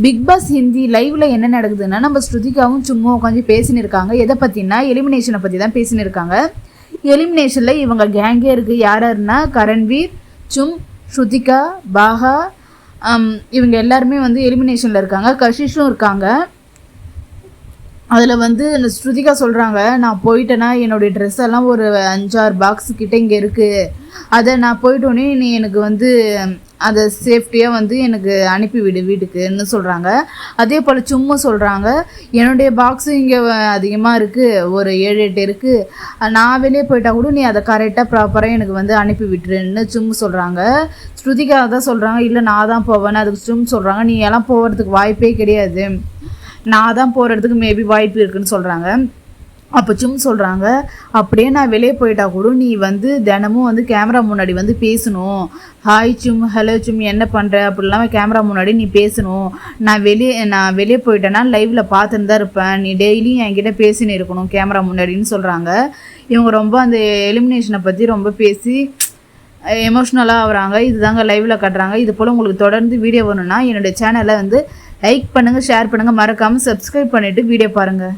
Big pass Hindi லைவ்ல என்ன நடக்குதுன்னா நம்ம ஸ்ருதிகாவும் சும்மா உட்காந்து பேசின்னு இருக்காங்க. எதை பற்றினா எலிமினேஷனை பற்றி தான் பேசின்னு இருக்காங்க. எலிமினேஷனில் இவங்க கேங்கே இருக்குது. யாருன்னா கரண்வீர், சும், ஸ்ருதிகா, பாகா, இவங்க எல்லாருமே வந்து எலிமினேஷனில் இருக்காங்க. கஷிஷும் இருக்காங்க. அதில் வந்து இந்த ஸ்ருதிகா சொல்கிறாங்க, நான் போயிட்டேன்னா என்னுடைய ட்ரெஸ் எல்லாம் ஒரு 5-6 பாக்ஸ் கிட்டே இங்கே இருக்குது. அதை நான் போயிட்டோன்னே நீ எனக்கு வந்து அதை சேஃப்டியாக வந்து எனக்கு அனுப்பிவிடு வீட்டுக்குன்னு சொல்கிறாங்க. அதே போல் சும்மா சொல்கிறாங்க, என்னுடைய பாக்ஸு இங்கே அதிகமாக இருக்குது, ஒரு 7-8 இருக்குது. நான் வெளியே போயிட்டா கூட நீ அதை கரெக்டாக ப்ராப்பராக எனக்கு வந்து அனுப்பி விட்டுருன்னு சும்மா சொல்கிறாங்க. ஸ்ருதிகா தான் சொல்கிறாங்க, இல்லை நான் தான் போவேன்னு. அதுக்கு சும்மா சொல்கிறாங்க, நீ எல்லாம் போகிறதுக்கு வாய்ப்பே கிடையாது, நான் தான் போகிற இடத்துக்கு மேபி வாய்ப்பு இருக்குதுன்னு சொல்கிறாங்க. அப்போ சும் சொல்கிறாங்க, அப்படியே நான் வெளியே போயிட்டா கூட நீ வந்து தினமும் வந்து கேமரா முன்னாடி வந்து பேசணும். ஹாய் சும், ஹலோ சும், என்ன பண்ணுற அப்படிலாம் கேமரா முன்னாடி நீ பேசணும். நான் வெளியே போயிட்டேன்னா லைவில் பார்த்துன்னு தான் இருப்பேன், நீ டெய்லியும் என்கிட்ட பேசின்னு இருக்கணும் கேமரா முன்னாடின்னு சொல்கிறாங்க. இவங்க ரொம்ப அந்த எலிமினேஷனை பற்றி ரொம்ப பேசி எமோஷ்னலாக ஆகுறாங்க. இதுதாங்க லைவில் கட்டுறாங்க. இது போல் உங்களுக்கு தொடர்ந்து வீடியோ வேணும்னா என்னுடைய சேனலை வந்து லைக் பண்ணுங்கள், ஷேர் பண்ணுங்கள், மறக்காமல் சப்ஸ்கிரைப் பண்ணிவிட்டு வீடியோ பாருங்கள்.